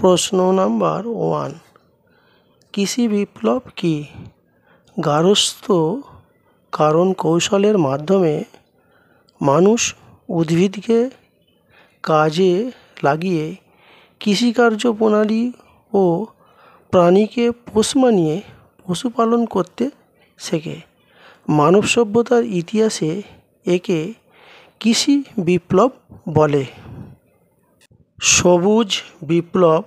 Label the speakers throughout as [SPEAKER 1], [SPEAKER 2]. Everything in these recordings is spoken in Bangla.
[SPEAKER 1] প্রশ্ন নাম্বার 1, কৃষি বিপ্লব কি? গার্হস্থ্য কারণ কৌশলের মাধ্যমে মানুষ উদ্ভিদকে কাজে লাগিয়ে কৃষিকার্য প্রণালী ও প্রাণীকে পোষ মানিয়ে পশুপালন করতে শেখে। মানব সভ্যতার ইতিহাসে একে কৃষি বিপ্লব বলে। সবুজ বিপ্লব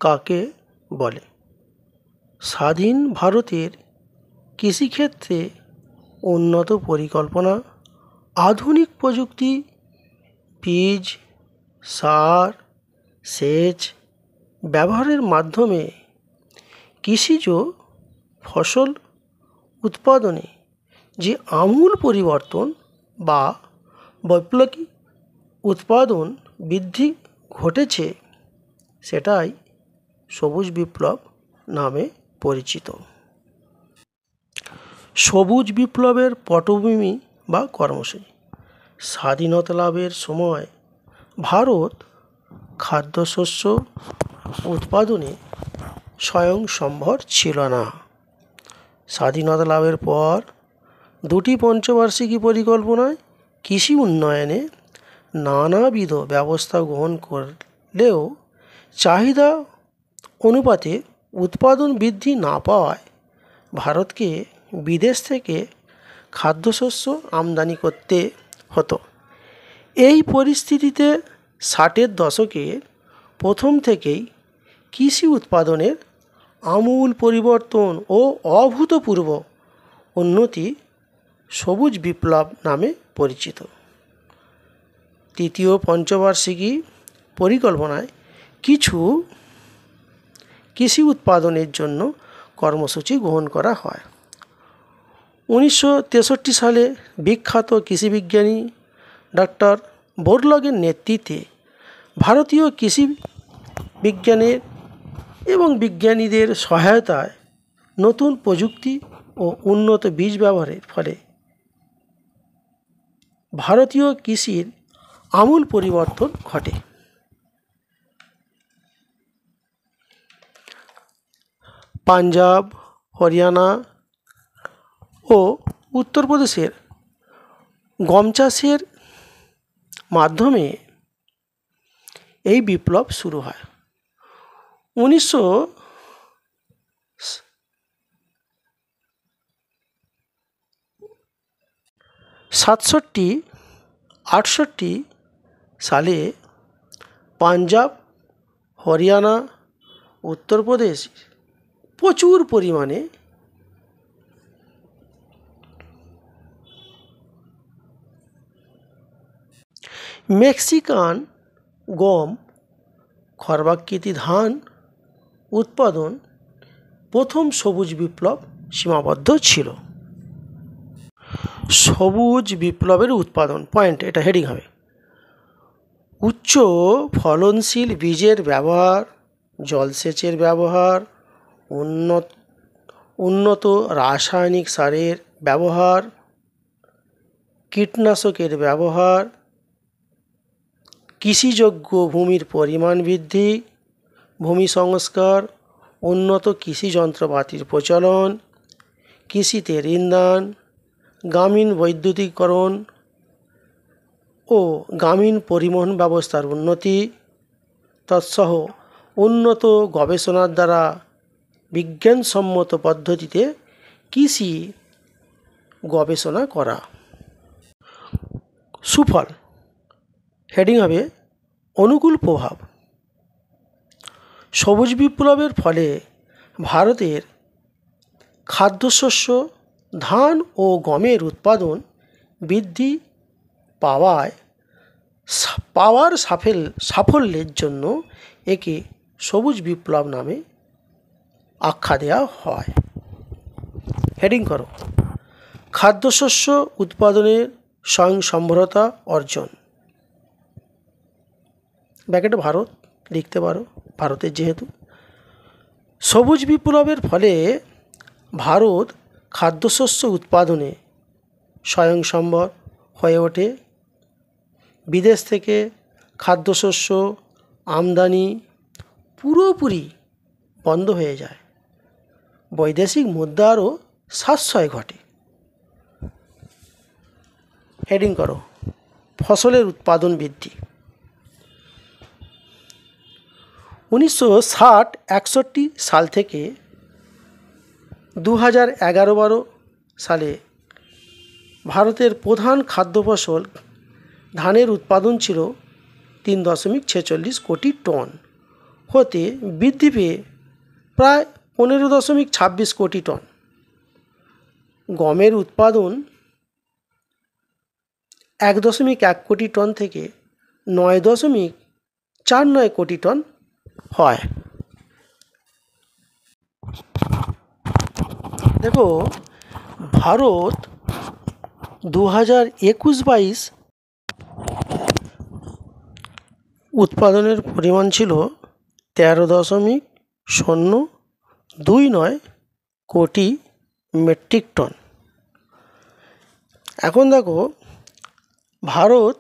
[SPEAKER 1] কাকে বলে? স্বাধীন ভারতের কৃষিক্ষেত্রে উন্নত পরিকল্পনা, আধুনিক প্রযুক্তি, বীজ, সার, সেচ ব্যবহারের মাধ্যমে কৃষিজ ফসল উৎপাদনে যে আমূল পরিবর্তন বা বৈপ্লবিক উৎপাদন বৃদ্ধি ঘটেছে সেটাই সবুজ বিপ্লব নামে পরিচিত। সবুজ বিপ্লবের পটভূমি বা কর্মসূচি। স্বাধীনতা লাভের সময় ভারত খাদ্যশস্য উৎপাদনে স্বয়ংসম্বর ছিল না। স্বাধীনতা লাভের পর দুটি পঞ্চবার্ষিকী পরিকল্পনায় কৃষি উন্নয়নে নানাবিধ ব্যবস্থা গ্রহণ করলেও চাহিদা অনুপাতে উৎপাদন বৃদ্ধি না পাওয়ায় ভারতকে বিদেশ থেকে খাদ্যশস্য আমদানি করতে হতো। এই পরিস্থিতিতে 60-এর দশকের প্রথম থেকেই কৃষি উৎপাদনের আমূল পরিবর্তন ও অভূতপূর্ব উন্নতি সবুজ বিপ্লব নামে পরিচিত। তৃতীয় পঞ্চবার্ষিকী পরিকল্পনায় কিছু কৃষি উৎপাদনের জন্য কর্মসূচি গ্রহণ করা হয়। 1963 সালে বিখ্যাত কৃষিবিজ্ঞানী ডক্টর বোরলগের নেতৃত্বে ভারতীয় কৃষি বিজ্ঞানের এবং বিজ্ঞানীদের সহায়তায় নতুন প্রযুক্তি ও উন্নত বীজ ব্যবহারের ফলে ভারতীয় কৃষির আমূল পরিবর্তন ঘটে। পাঞ্জাব, হরিয়ানা ও উত্তরপ্রদেশের গম চাষের মাধ্যমে এই বিপ্লব শুরু হয়। 1967-68 সালে পাঞ্জাব, হরিয়ানা, উত্তরপ্রদেশ প্রচুর পরিমাণে মেক্সিকান গম, খর্বাকৃতি ধান উৎপাদন প্রথম সবুজ বিপ্লব সীমাবদ্ধ ছিল। সবুজ বিপ্লবের উৎপাদন পয়েন্ট, এটা হেডিং হবে। উচ্চ ফলনশীল বীজের ব্যবহার, জলসেচের ব্যবহার, উন্নত রাসায়নিক সারের ব্যবহার, কীটনাশকের ব্যবহার, কৃষিযোগ্য ভূমির পরিমাণ বৃদ্ধি, ভূমি সংস্কার, উন্নত কৃষি যন্ত্রপাতির প্রচলন, কৃষিতে ঋণদান, গ্রামীণ বৈদ্যুতিকরণ ও গ্রামীণ পরিবহন ব্যবস্থার উন্নতি, তৎসহ উন্নত গবেষণার দ্বারা বিজ্ঞানসম্মত পদ্ধতিতে কৃষি গবেষণা করা। সুফল, হেডিং হবে অনুকূল প্রভাব। সবুজ বিপ্লবের ফলে ভারতের খাদ্যশস্য ধান ও গমের উৎপাদন বৃদ্ধি পাওয়ার সাফল্যের জন্য একে সবুজ বিপ্লব নামে আখ্যা দেওয়া হয়। হেডিং করো, খাদ্যশস্য উৎপাদনের স্বয়ংসম্বরতা অর্জন। ব্র্যাকেটে ভারত লিখতে পারো, ভারতের যেহেতু। সবুজ বিপ্লবের ফলে ভারত খাদ্যশস্য উৎপাদনে স্বয়ংসম্বর হয়ে ওঠে। বিদেশ থেকে খাদ্যশস্য আমদানি পুরোপুরি বন্ধ হয়ে যায়। বৈদেশিক মুদ্রারও সাশ্রয় ঘটে। হেডিং করো, ফসলের উৎপাদন বৃদ্ধি। 1960-61 সাল থেকে 2011-12 সালে ভারতের প্রধান খাদ্য ফসল ধানের উৎপাদন ছিল 3.46 কোটি টন হতে বৃদ্ধি পেয়ে প্রায় 15.26 কোটি টন। গমের উৎপাদন 1.1 কোটি টন থেকে 9.49 কোটি টন হয়। দেখো, ভারত 2021-22 উৎপাদনের পরিমাণ ছিল 13.029 কোটি মেট্রিক টন। এখন দেখো, ভারত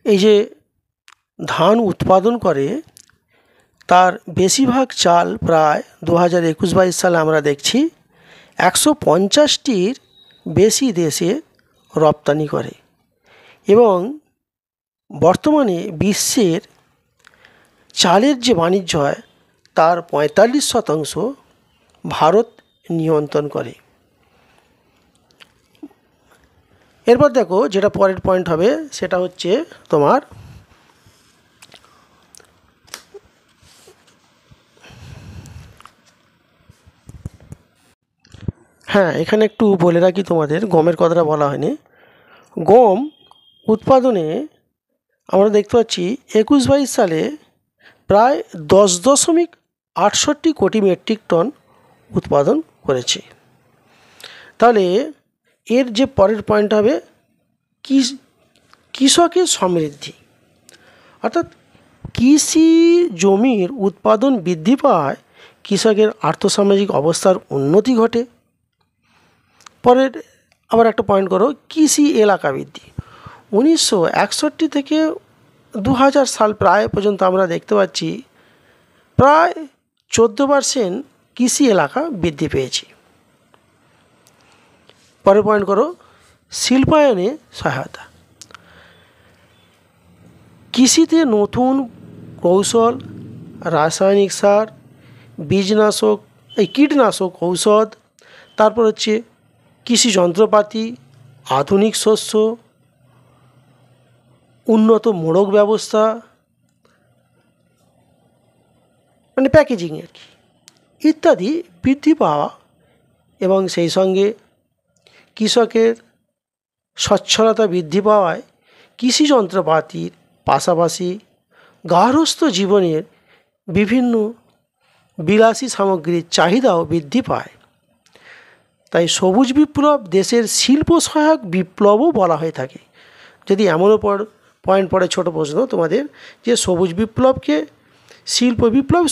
[SPEAKER 1] এই যে ধান উৎপাদন করে তার বেশিরভাগ চাল প্রায় 2021-22 সালে আমরা দেখছি 150টির বেশি দেশে রপ্তানি করে এবং বর্তমানে বিশ্বের চালের যে বাণিজ্য হয় তার 45% ভারত নিয়ন্ত্রণ করে। এরপর দেখো, যেটা পরের পয়েন্ট হবে সেটা হচ্ছে তোমার হ্যাঁ, এখানে একটু বলে রাখি তোমাদের, গমের কথাটা বলা হয়নি। গম উৎপাদনে আমরা দেখতে পাচ্ছি 21-22 সালে প্রায় 10.68 কোটি মেট্রিক টন উৎপাদন করেছে। তাহলে এর যে পরের পয়েন্ট হবে কৃষকের সমৃদ্ধি, অর্থাৎ কৃষি জমির উৎপাদন বৃদ্ধি পাওয়ায় কৃষকের আর্থসামাজিক অবস্থার উন্নতি ঘটে। পরের আবার একটা পয়েন্ট করো, কৃষি এলাকা বৃদ্ধি। 1961 থেকে 2000 সাল প্রায় পর্যন্ত আমরা দেখতে পাচ্ছি প্রায় 14% কৃষি এলাকা বৃদ্ধি পেয়েছে। পরের পয়েন্ট করো, শিল্পায়নে সহায়তা। কৃষিতে নতুন কৌশল, রাসায়নিক সার, কীটনাশক ঔষধ, তারপর হচ্ছে কৃষি যন্ত্রপাতি, আধুনিক শস্য, উন্নত মোড়ক ব্যবস্থা, মানে প্যাকেজিং আর কি, ইত্যাদি বৃদ্ধি পাওয়া এবং সেই সঙ্গে কৃষকের সচ্ছলতা বৃদ্ধি পাওয়ায় কৃষি যন্ত্রপাতির পাশাপাশি গার্হস্থ্য জীবনের বিভিন্ন বিলাসী সামগ্রীর চাহিদাও বৃদ্ধি পায়। তাই সবুজ বিপ্লব দেশের শিল্প সহায়ক বিপ্লবও বলা হয়ে থাকে। যদি এমনও পয়েন্ট পড়ে, ছোট প্রশ্ন তোমাদের, যে সবুজ বিপ্লবকে শিল্প বিপ্লব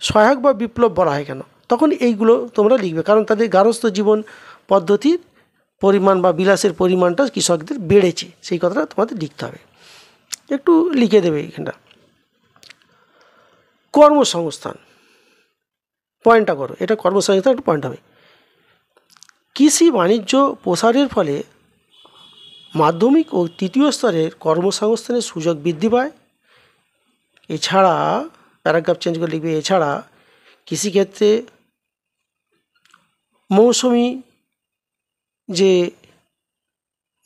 [SPEAKER 1] সহায়ক বা বিপ্লব বলা হয় কেন, তখন এইগুলো তোমরা লিখবে, কারণ তাদের গার্হস্থ্য জীবন পদ্ধতির পরিমাণ বা বিলাসের পরিমাণটা কৃষকদের বেড়েছে, সেই কথাটা তোমাদের লিখতে হবে, একটু লিখে দেবে এখানটা। কর্মসংস্থান পয়েন্টটা করো, এটা কর্মসংস্থান একটু পয়েন্ট হবে। কৃষি বাণিজ্য প্রসারের ফলে মাধ্যমিক ও তৃতীয় স্তরের কর্মসংস্থানের সুযোগ বৃদ্ধি পায়। এছাড়া প্যারাগ্রাফ চেঞ্জ করে লিখবে, এছাড়া কৃষিক্ষেত্রে মৌসুমি যে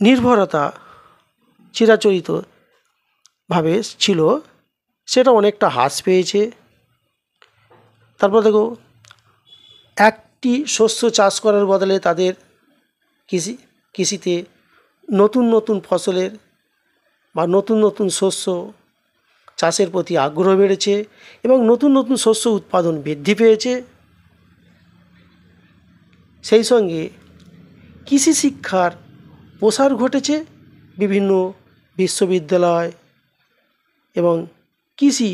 [SPEAKER 1] নির্ভরতা চিরাচরিতভাবে ছিল সেটা অনেকটা হ্রাস পেয়েছে। তারপর দেখো, একটি শস্য চাষ করার বদলে তাদের কৃষিতে নতুন নতুন ফসলের বা নতুন নতুন শস্য চাষের প্রতি আগ্রহ বেড়েছে এবং নতুন নতুন শস্য উৎপাদন বৃদ্ধি পেয়েছে। সেই সঙ্গে কৃষি শিক্ষার প্রসার ঘটেছে, বিভিন্ন বিশ্ববিদ্যালয় এবং কৃষি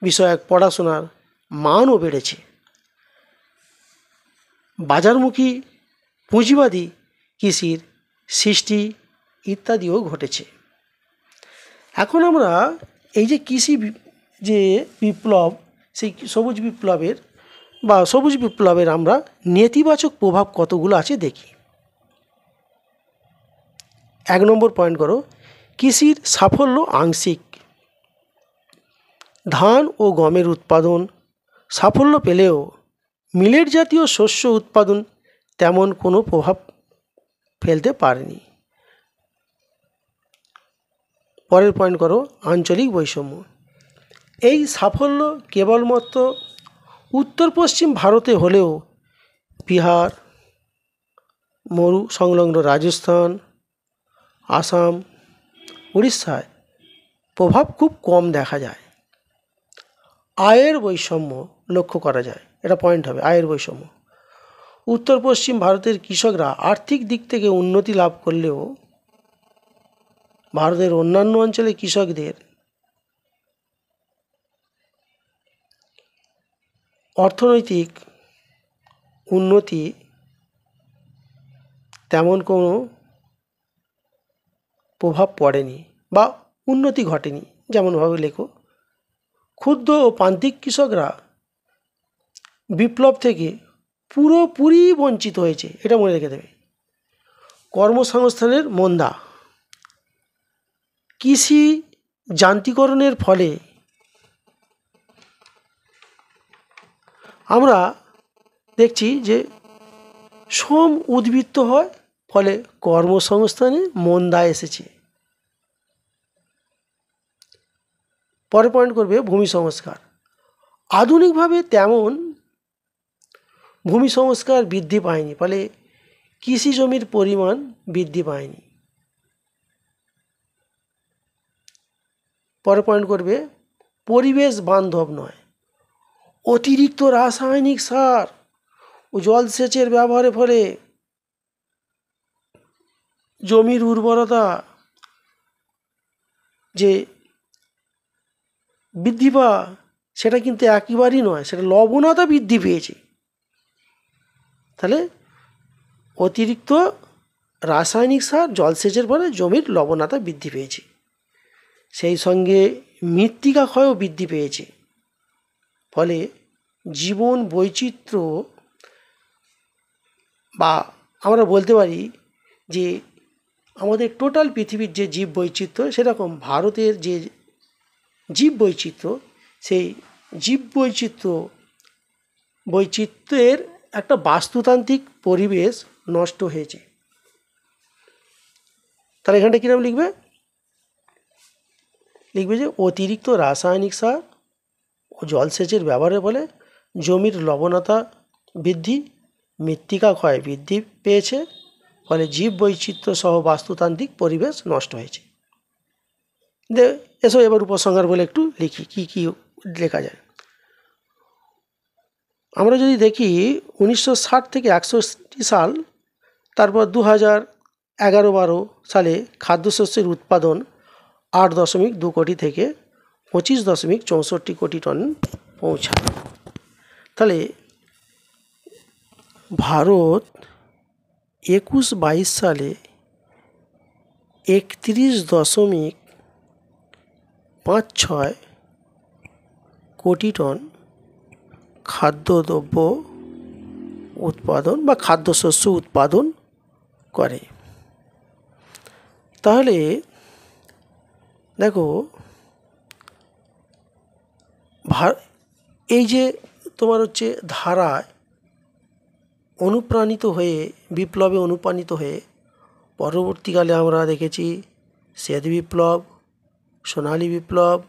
[SPEAKER 1] বিষয়ক পড়াশোনার মানও বেড়েছে। বাজারমুখী পুঁজিবাদী কৃষির সৃষ্টি ইত্যাদিও ঘটেছে। এখন আমরা এই যে কৃষি যে বিপ্লব, সেই সবুজ বিপ্লবের আমরা নেতিবাচক প্রভাব কতগুলো আছে দেখি। 1 নম্বর পয়েন্ট করো, কৃষির সাফল্য আংশিক। ধান ও গমের উৎপাদন সাফল্য পেলেও মিলেট জাতীয় শস্য উৎপাদন তেমন কোনো প্রভাব ফেলতে পারেনি। পরের পয়েন্ট করো, আঞ্চলিক বৈষম্য। এই সাফল্য কেবলমাত্র উত্তর পশ্চিম ভারতে হলেও বিহার, মরু সংলগ্ন রাজস্থান, আসাম, উড়িষ্যায় প্রভাব খুব কম দেখা যায়। আয়ের বৈষম্য লক্ষ্য করা যায়, এটা পয়েন্ট হবে, আয়ের বৈষম্য। উত্তর পশ্চিম ভারতের কৃষকরা আর্থিক দিক থেকে উন্নতি লাভ করলেও ভারতের অন্যান্য অঞ্চলে কৃষকদের অর্থনৈতিক উন্নতি তেমন কোনো প্রভাব পড়েনি বা উন্নতি ঘটেনি। যেমনভাবে লেখো, ক্ষুদ্র ও প্রান্তিক কৃষকরা বিপ্লব থেকে পুরোপুরি বঞ্চিত হয়েছে, এটা মনে রেখে দেবে। কর্মসংস্থানের মন্দা। কৃষি যান্ত্রিকরণের ফলে আমরা দেখছি যে শ্রম উদ্বৃত্ত হয়, ফলে কর্মসংস্থানে মন্দা এসেছে। পরে পয়েন্ট করবে ভূমি সংস্কার। আধুনিকভাবে তেমন ভূমি সংস্কার বৃদ্ধি পায়নি, ফলে কৃষি জমির পরিমাণ বৃদ্ধি পায়নি। পরে পয়েন্ট করবে পরিবেশ বান্ধব নয়। অতিরিক্ত রাসায়নিক সার ও জলসেচের ব্যবহারের ফলে জমির উর্বরতা যে বৃদ্ধি পাওয়া, সেটা কিন্তু একেবারেই নয়, সেটা লবণতা বৃদ্ধি পেয়েছে। তাহলে অতিরিক্ত রাসায়নিক সার জলসেচের ফলে জমির লবণতা বৃদ্ধি পেয়েছে, সেই সঙ্গে মৃত্তিকা ক্ষয়ও বৃদ্ধি পেয়েছে। ফলে জীবন বৈচিত্র্য, বা আমরা বলতে পারি যে আমাদের টোটাল পৃথিবীর যে জীব বৈচিত্র্য, সেরকম ভারতের যে জীব বৈচিত্র্য, সেই জীব বৈচিত্র্যের একটা বাস্তুতান্ত্রিক পরিবেশ নষ্ট হয়েছে। তাহলে এখানটা কীরকম লিখবে যে অতিরিক্ত রাসায়নিক সার ও জলসেচের ব্যবহারের ফলে জমির লবণতা বৃদ্ধি, মৃত্তিকা ক্ষয় বৃদ্ধি পেয়েছে, ফলে জীব বৈচিত্র্য সহ বাস্তুতান্ত্রিক পরিবেশ নষ্ট হয়েছে। এসো এবার উপসংহার বলে একটু লিখি কি কি লেখা যায়। আমরা যদি দেখি 1960 থেকে 61 সাল, তারপর 2011-12 সালে খাদ্যশস্যের উৎপাদন 8.2 কোটি থেকে 25.64 কোটি টন পৌঁছায়। তাহলে ভারত 21-22 সালে 31.56 কোটি টন খাদ্যদ্রব্য উৎপাদন বা খাদ্যশস্য উৎপাদন করে। তাহলে দেখো, এই যে তোমার হচ্ছে ধারায় অনুপ্রাণিত হয়ে, বিপ্লবে অনুপ্রাণিত হয়ে পরবর্তীকালে আমরা দেখেছি শ্বেত বিপ্লব, সোনালী বিপ্লব,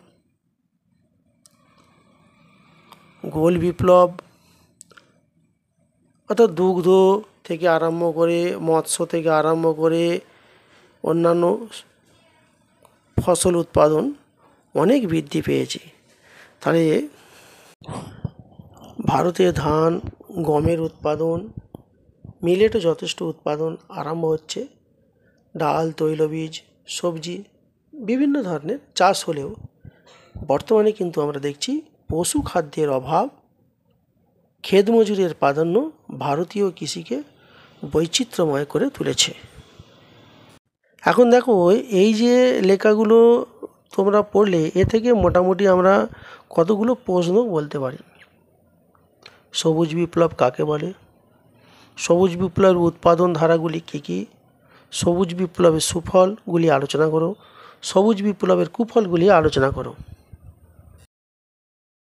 [SPEAKER 1] গোল বিপ্লব, অর্থাৎ দুগ্ধ থেকে আরম্ভ করে, মৎস্য থেকে আরম্ভ করে অন্যান্য ফসল উৎপাদন অনেক বৃদ্ধি পেয়েছে। তাহলে ভারতে ধান, গমের উৎপাদন, মিলেটও যথেষ্ট উৎপাদন আরম্ভ হচ্ছে। ডাল, তৈলবীজ, সবজি বিভিন্ন ধরনের চাষ হলেও বর্তমানে কিন্তু আমরা দেখছি পশু খাদ্যের অভাব, ক্ষেত মজুরের প্রাধান্য ভারতীয় কৃষিকে বৈচিত্র্যময় করে তুলেছে। এখন দেখো, এই যে লেখাগুলো তোমরা পড়লে এ থেকে মোটামুটি আমরা কতগুলো প্রশ্ন বলতে পারি। সবুজ বিপ্লব কাকে বলে? সবুজ বিপ্লবের উৎপাদন ধারাগুলি কী কী? সবুজ বিপ্লবের সুফলগুলি আলোচনা করো। সবুজ বিপ্লবের কুফলগুলি আলোচনা করো।